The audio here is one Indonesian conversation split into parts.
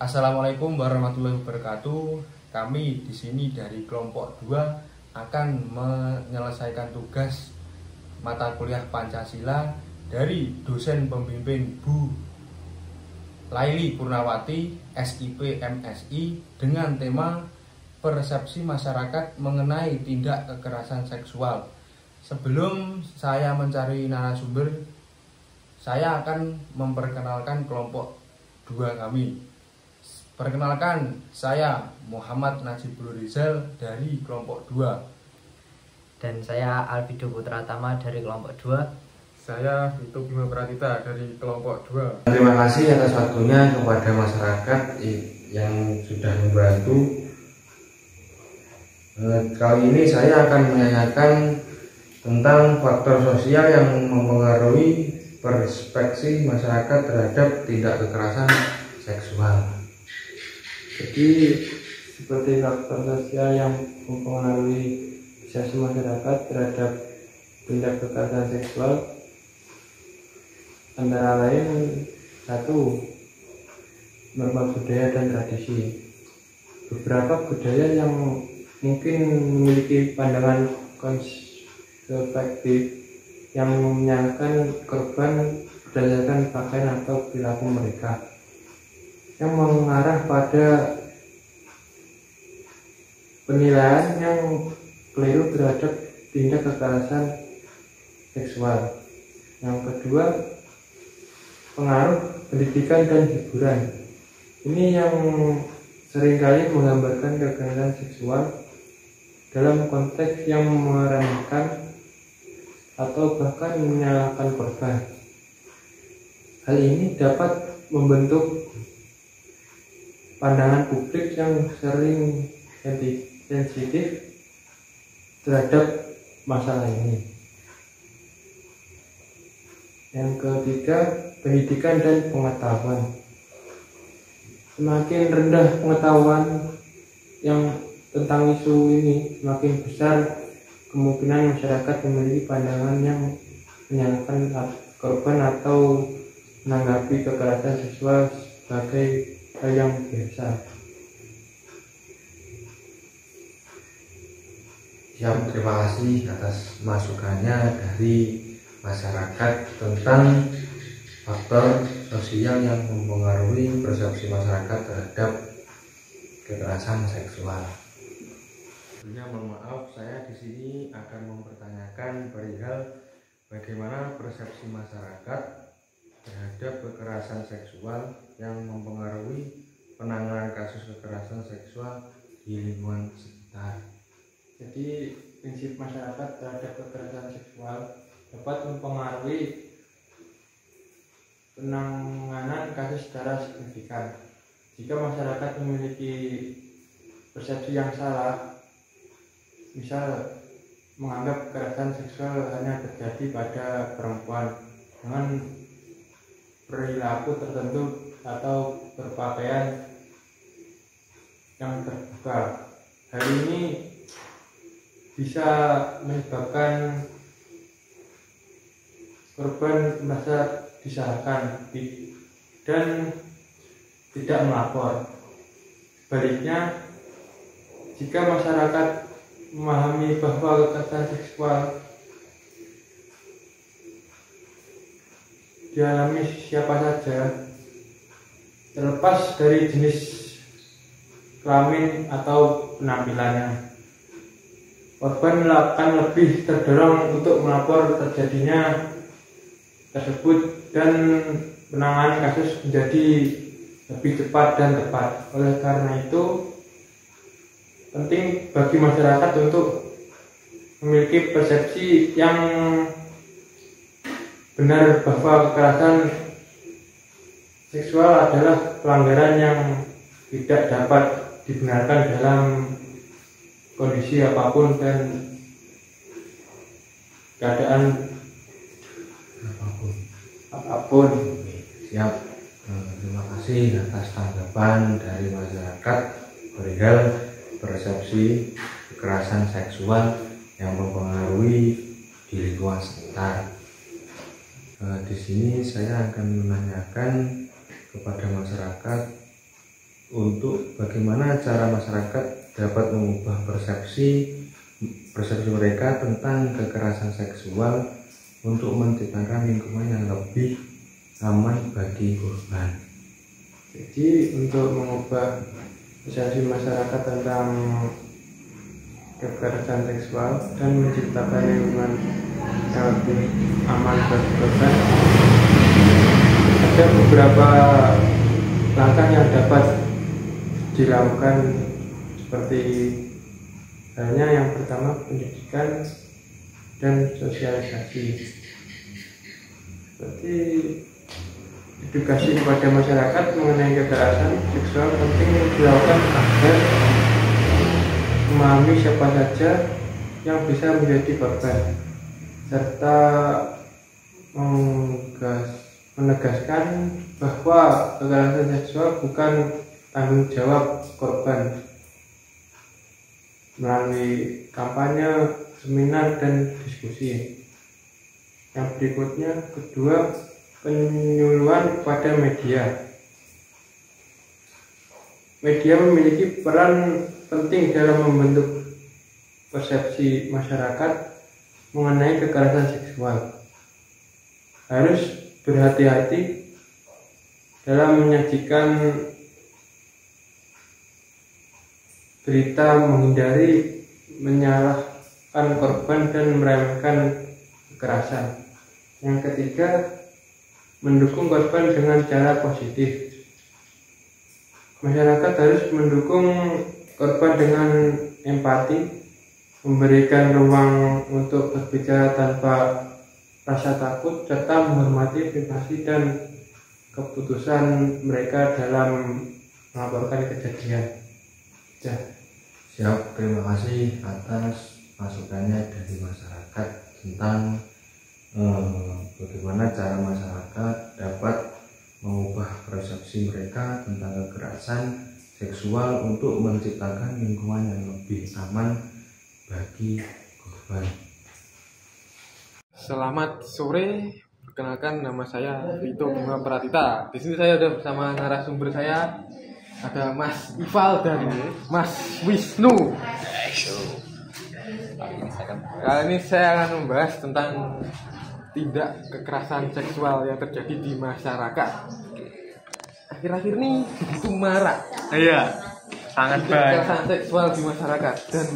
Assalamualaikum warahmatullahi wabarakatuh. Kami di sini dari kelompok 2 akan menyelesaikan tugas mata kuliah Pancasila dari dosen pembimbing Bu Laili Purnawati, SIP MSI, dengan tema persepsi masyarakat mengenai tindak kekerasan seksual. Sebelum saya mencari narasumber, saya akan memperkenalkan kelompok 2 kami. Perkenalkan, saya Muhammad Najibul Rizal dari kelompok 2. Dan saya Alvido Putratama dari kelompok 2. Saya Vito Bima Pratita dari kelompok 2. Terima kasih atas waktunya kepada masyarakat yang sudah membantu. Kali ini saya akan menanyakan tentang faktor sosial yang mempengaruhi persepsi masyarakat terhadap tindak kekerasan seksual. Jadi seperti faktor sosial yang mempengaruhi persepsi masyarakat terhadap tindak kekerasan seksual antara lain 1. Norma budaya dan tradisi. Beberapa budaya yang mungkin memiliki pandangan konservatif yang menyalahkan korban berdasarkan pakaian atau perilaku mereka, yang mengarah pada penilaian yang keliru terhadap tindak kekerasan seksual. Yang kedua, pengaruh pendidikan dan hiburan. Ini yang seringkali menggambarkan kekerasan seksual dalam konteks yang meremehkan atau bahkan menyalahkan korban. Hal ini dapat membentuk pandangan publik yang sering sensitif terhadap masalah ini. Yang ketiga, pendidikan dan pengetahuan. Semakin rendah pengetahuan yang tentang isu ini, semakin besar kemungkinan masyarakat memiliki pandangan yang menyalahkan korban atau menanggapi kekerasan seksual sebagai hal yang biasa. Siap, terima kasih atas masukannya dari masyarakat tentang faktor sosial yang mempengaruhi persepsi masyarakat terhadap kekerasan seksual. Sebelumnya mohon maaf, saya di sini akan mempertanyakan perihal bagaimana persepsi masyarakat terhadap kekerasan seksual yang mempengaruhi penanganan kasus kekerasan seksual di lingkungan sekitar. Jadi prinsip masyarakat terhadap kekerasan seksual dapat mempengaruhi penanganan kasus secara signifikan. Jika masyarakat memiliki persepsi yang salah, misal menganggap kekerasan seksual hanya terjadi pada perempuan dengan perilaku tertentu atau berpakaian yang terbuka, hal ini bisa menyebabkan korban merasa disalahkan dan tidak melapor. Sebaliknya, jika masyarakat memahami bahwa kekerasan seksual dialami siapa saja, terlepas dari jenis kelamin atau penampilannya, korban akan lebih terdorong untuk melapor terjadinya tersebut dan penanganan kasus menjadi lebih cepat dan tepat. Oleh karena itu, penting bagi masyarakat untuk memiliki persepsi yang benar bahwa kekerasan seksual adalah pelanggaran yang tidak dapat dibenarkan dalam kondisi apapun dan keadaan apapun. Siap, terima kasih atas tanggapan dari masyarakat perihal persepsi kekerasan seksual yang mempengaruhi di lingkungan sekitar. Di sini saya akan menanyakan kepada masyarakat untuk bagaimana cara masyarakat dapat mengubah persepsi mereka tentang kekerasan seksual untuk menciptakan lingkungan yang lebih aman bagi korban. Jadi untuk mengubah persepsi masyarakat tentang kekerasan seksual dan menciptakan lingkungan yang lebih aman bagi korban, ada beberapa langkah yang dapat dilakukan, seperti halnya yang pertama pendidikan dan sosialisasi, seperti edukasi kepada masyarakat mengenai kekerasan seksual penting dilakukan agar memahami siapa saja yang bisa menjadi korban, serta menegaskan bahwa kekerasan seksual bukan tanggung jawab korban melalui kampanye, seminar, dan diskusi. Yang berikutnya, kedua, penyuluhan kepada media. Media memiliki peran penting dalam membentuk persepsi masyarakat mengenai kekerasan seksual. Harus berhati-hati dalam menyajikan berita, menghindari menyalahkan korban dan meremehkan kekerasan. Yang ketiga, mendukung korban dengan cara positif. Masyarakat harus mendukung korban dengan empati, memberikan ruang untuk berbicara tanpa rasa takut, serta menghormati privasi dan keputusan mereka dalam melaporkan kejadian. Ya. Siap, terima kasih atas masukannya dari masyarakat tentang bagaimana cara masyarakat dapat mengubah persepsi mereka tentang kekerasan seksual untuk menciptakan lingkungan yang lebih aman bagi korban. Selamat sore, perkenalkan nama saya Vito Bunga Pratita. Di sini saya sudah bersama narasumber saya, ada Mas Ival dan Mas Wisnu. Kali ini saya akan membahas tentang tindak kekerasan seksual yang terjadi di masyarakat. Akhir-akhir ini begitu marak. Iya, sangat banyak Kekerasan seksual di masyarakat. Dan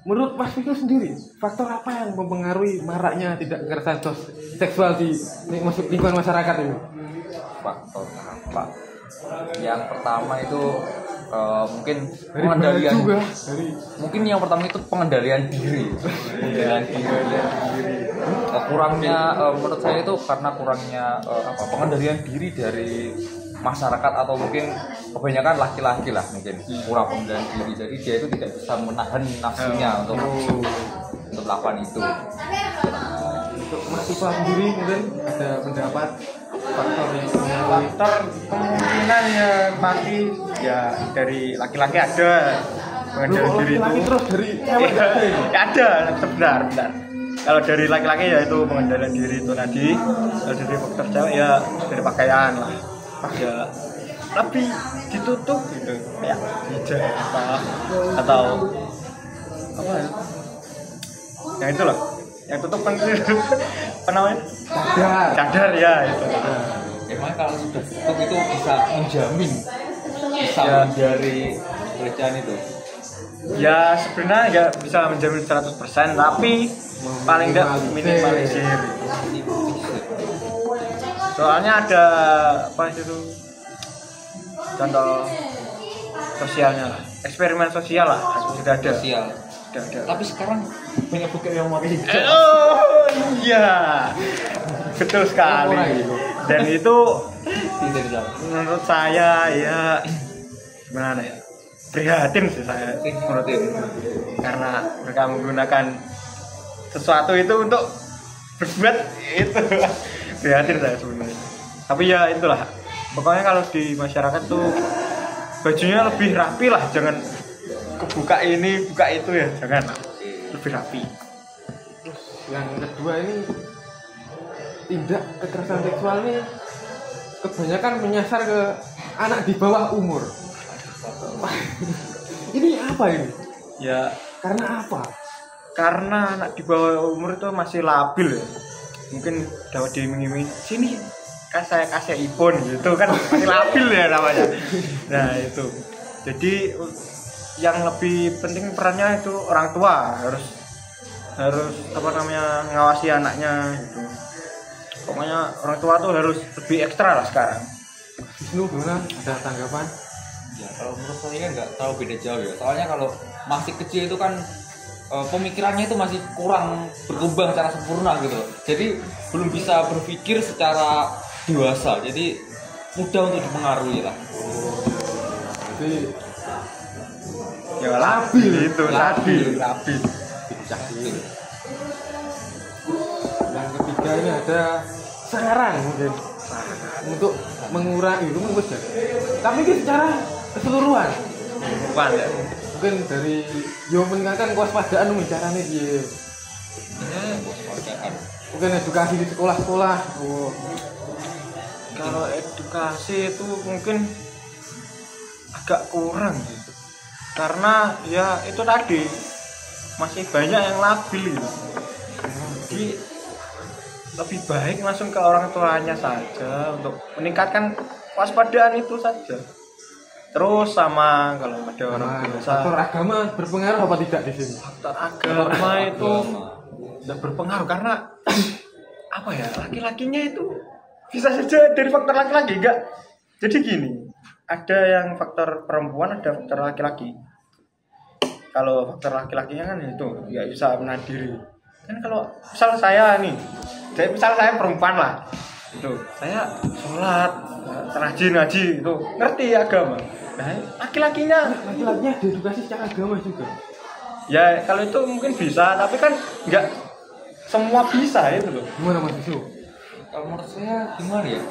menurut Mas Wisnu sendiri, faktor apa yang mempengaruhi maraknya tindak kekerasan seksual di lingkungan masyarakat ini? Faktor apa? Yang pertama itu mungkin Dari pengendalian juga, mungkin yang pertama itu pengendalian diri. Kurangnya menurut saya itu karena kurangnya pengendalian diri dari masyarakat, atau mungkin kebanyakan laki-laki lah, mungkin kurang pengendalian diri, jadi dia itu tidak bisa menahan nafsunya untuk melakukan itu. Untuk Mas Ival sendiri mungkin ada pendapat faktor yang faktor kemungkinan ya pasti ya dari laki-laki ada pengendalian diri itu. Laki-laki terus dari cewek Ya, ada, benar. Kalau dari laki-laki ya itu pengendalian diri itu tadi. Kalau dari faktor cewek ya dari pakaian lah. Ya lebih ditutup gitu, kayak hijab atau apa ya? Yang itu loh, yang tutup kan apa namanya? Cadar ya itu. Emang kalau sudah tutup itu bisa menjamin, bisa Ya. menghindari pelecehan itu. Ya sebenarnya nggak bisa menjamin 100%, tapi paling nggak minimalisir. Soalnya ada apa itu contoh sosialnya lah, eksperimen sosial lah sudah ada. Sosial. Sudah ada. Tapi sekarang banyak bukit yang pakai hijab. Oh iya, betul sekali. Dan itu Tidak bisa. menurut saya ya gimana ya, prihatin sih saya menurut itu, karena mereka menggunakan sesuatu itu untuk berbuat itu. Prihatin saya sebenarnya. Tapi ya itulah, pokoknya kalau di masyarakat tuh bajunya lebih rapi lah, jangan kebuka ini buka itu ya, jangan, lebih rapi. Terus yang kedua ini, tindak kekerasan seksual ini kebanyakan menyasar ke anak di bawah umur. Ini apa ini? Ya Karena apa? karena anak di bawah umur itu masih labil ya. Mungkin dapat diiming-iming sini kan saya kasih ibon gitu kan masih labil ya namanya. Nah itu. Jadi yang lebih penting perannya itu orang tua harus apa namanya ngawasi anaknya gitu. Pokoknya orang tua tuh harus lebih ekstra lah sekarang. Wisnu gimana? Ada tanggapan? Ya kalau menurut saya nggak terlalu beda jauh ya. Soalnya kalau masih kecil itu kan pemikirannya itu masih kurang berkembang secara sempurna gitu loh. Jadi belum bisa berpikir secara dewasa. Jadi mudah untuk dipengaruhi lah. Jadi Ya labil itu labil. labil. Yang ketiga ini ada sarang mungkin untuk mengurangi itu mungkin ya. Tapi ini secara keseluruhan. Bukan ya. Mungkin dari yo meningkatkan kewaspadaan caranya dia. Mungkin edukasi di sekolah-sekolah. Kalau edukasi itu mungkin agak kurang gitu. Karena ya itu tadi masih banyak yang labil gitu. Jadi lebih baik langsung ke orang tuanya saja untuk meningkatkan kewaspadaan itu saja. Terus sama kalau ada orang Faktor dewasa, agama berpengaruh apa tidak di sini? faktor agama itu tidak berpengaruh karena apa ya, laki-lakinya itu bisa saja dari faktor laki-laki enggak. Jadi gini, ada yang faktor perempuan, ada faktor laki-laki. Kalau faktor laki-lakinya kan itu nggak bisa menahan diri. Kan kalau misal saya nih, misal saya perempuan lah, itu saya sholat, rajin ngaji, itu ngerti agama. Nah, laki-lakinya Laki-lakinya diedukasi secara agama juga. ya kalau itu mungkin bisa, tapi kan nggak semua bisa itu loh. Gimana Mas Bisu? Kalau menurut saya gimana ya?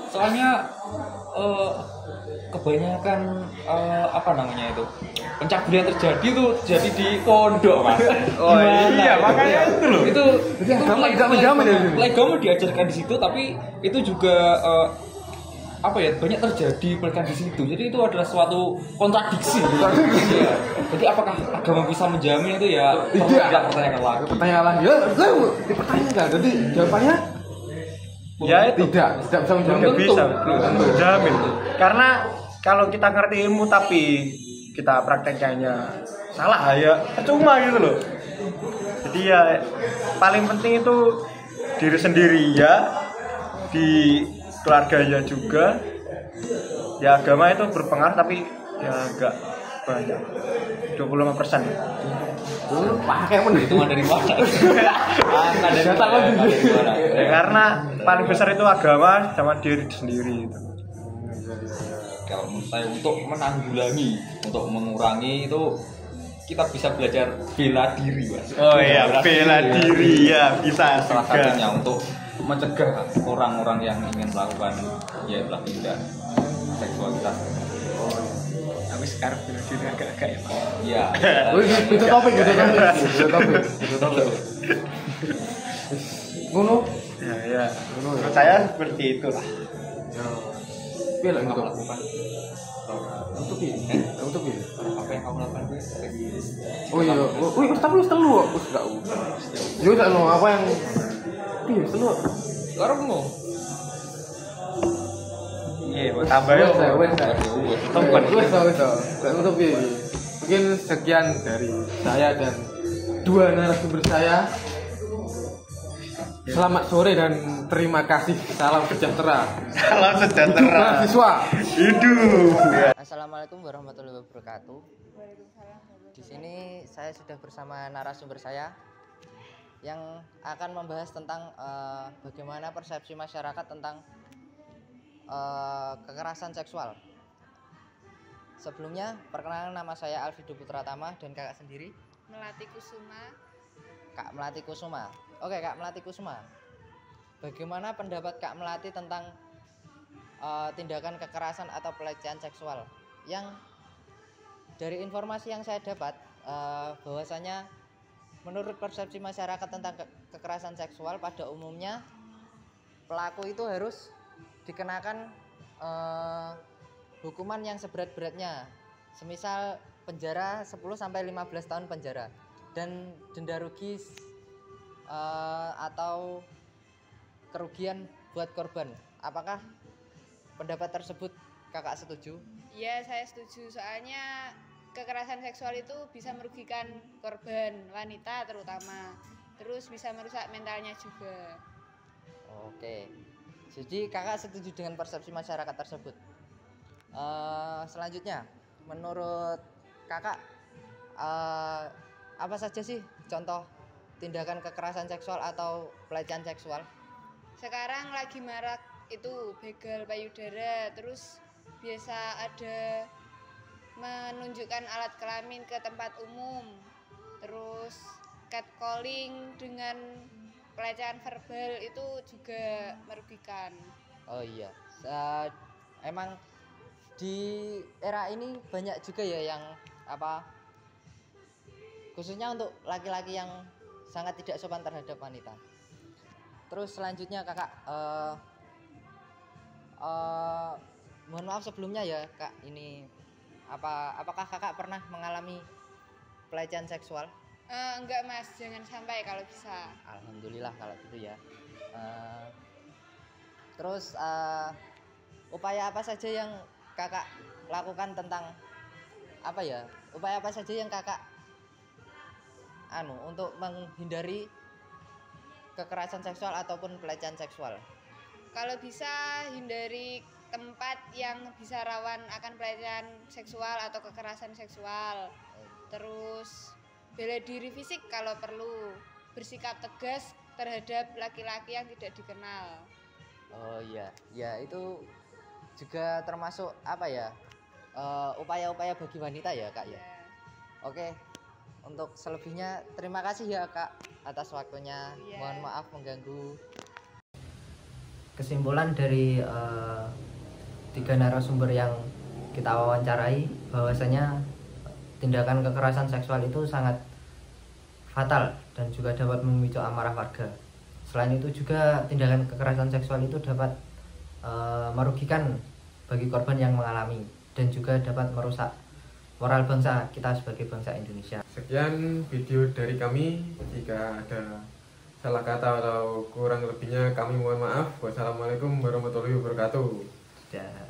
Soalnya kebanyakan apa namanya itu pencabulan terjadi tuh terjadi di pondok mas. Oh Gimana iya, ya? makanya itu loh. Itu agama tidak menjamin ya di sini? agama diajarkan di situ, tapi itu juga apa ya, banyak terjadi bahkan di situ. Jadi itu adalah suatu kontradiksi. Iya. Jadi apakah agama bisa menjamin itu ya? Perlu Tidak. kita pertanyakan lagi. Pertanyaan lagi. Lalu dipertanyakan. Jadi jawabannya Ya itu tidak bisa menjamin. nggak bisa, belum menjamin. Karena kalau kita ngerti ilmu tapi kita prakteknya salah ya percuma gitu loh. Jadi ya paling penting itu diri sendiri ya, di keluarganya juga. Ya agama itu berpengaruh tapi ya enggak banyak, 25%. Pakai menit. Hitungan dari mana? Angka dari Data mana? lebih. Dari mana? Ya, karena paling besar itu agama sama diri sendiri itu. Kalau menurut saya untuk menanggulangi, untuk mengurangi itu kita bisa belajar bela diri, mas. Oh iya, bela diri ya bisa Salah juga. satunya untuk mencegah orang-orang yang ingin melakukan ya belah tindak seksualitas. Tapi sekarang bela diri agak-agak ya. Pak. Iya. Itu topik. Ngono. Ya. Menurut saya seperti itulah. Piye lek untuk lakukan? Untuk piye? Untuk piye? Apa yang kamu lakukan itu? Oh iya. Wih, tapi wis telu kok. Wis gak usah. Yo tak lo apa yang piye wis telu. Sekarang mau. Iya, buat tambah ya. Wis. Temen. Wis. Lek untuk piye? Mungkin sekian dari saya dan dua narasumber saya. Selamat sore dan terima kasih. Salam sejahtera. Salam Hidup sejahtera. mahasiswa. Hidup. Assalamualaikum warahmatullahi wabarakatuh. Di sini saya sudah bersama narasumber saya yang akan membahas tentang bagaimana persepsi masyarakat tentang kekerasan seksual. Sebelumnya, perkenalkan nama saya Alfido Putratama dan kakak sendiri Melati Kusuma. Kak Melati Kusuma. Oke, Kak Melati Kusuma. Bagaimana pendapat Kak Melati tentang tindakan kekerasan atau pelecehan seksual? Yang dari informasi yang saya dapat, bahwasanya menurut persepsi masyarakat tentang kekerasan seksual pada umumnya pelaku itu harus dikenakan hukuman yang seberat-beratnya. Semisal penjara 10 sampai 15 tahun penjara dan denda rugi atau kerugian buat korban. Apakah pendapat tersebut kakak setuju? Iya, saya setuju. Soalnya kekerasan seksual itu bisa merugikan korban, wanita terutama. Terus bisa merusak mentalnya juga. Oke. Jadi kakak setuju dengan persepsi masyarakat tersebut. Selanjutnya, menurut kakak apa saja sih contoh tindakan kekerasan seksual atau pelecehan seksual? Sekarang lagi marak itu begal payudara, terus biasa ada menunjukkan alat kelamin ke tempat umum, terus catcalling dengan pelecehan verbal itu juga merugikan. Oh iya, emang di era ini banyak juga ya yang khususnya untuk laki-laki yang sangat tidak sopan terhadap wanita. Terus selanjutnya kakak, mohon maaf sebelumnya ya kak, ini apakah kakak pernah mengalami pelecehan seksual? Enggak mas, jangan sampai kalau bisa. Alhamdulillah kalau gitu ya. Terus upaya apa saja yang kakak lakukan tentang upaya apa saja yang kakak untuk menghindari kekerasan seksual ataupun pelecehan seksual? Kalau bisa hindari tempat yang bisa rawan akan pelecehan seksual atau kekerasan seksual. Terus bela diri fisik kalau perlu, bersikap tegas terhadap laki-laki yang tidak dikenal. Oh iya, ya itu juga termasuk upaya-upaya bagi wanita ya kak ya. Oke, untuk selebihnya terima kasih ya kak atas waktunya. Mohon maaf mengganggu. Kesimpulan dari 3 narasumber yang kita wawancarai, bahwasanya tindakan kekerasan seksual itu sangat fatal dan juga dapat memicu amarah warga. Selain itu juga tindakan kekerasan seksual itu dapat merugikan bagi korban yang mengalami dan juga dapat merusak moral bangsa kita sebagai bangsa Indonesia. Sekian video dari kami. Jika ada salah kata atau kurang lebihnya kami mohon maaf. Wassalamualaikum warahmatullahi wabarakatuh. Dan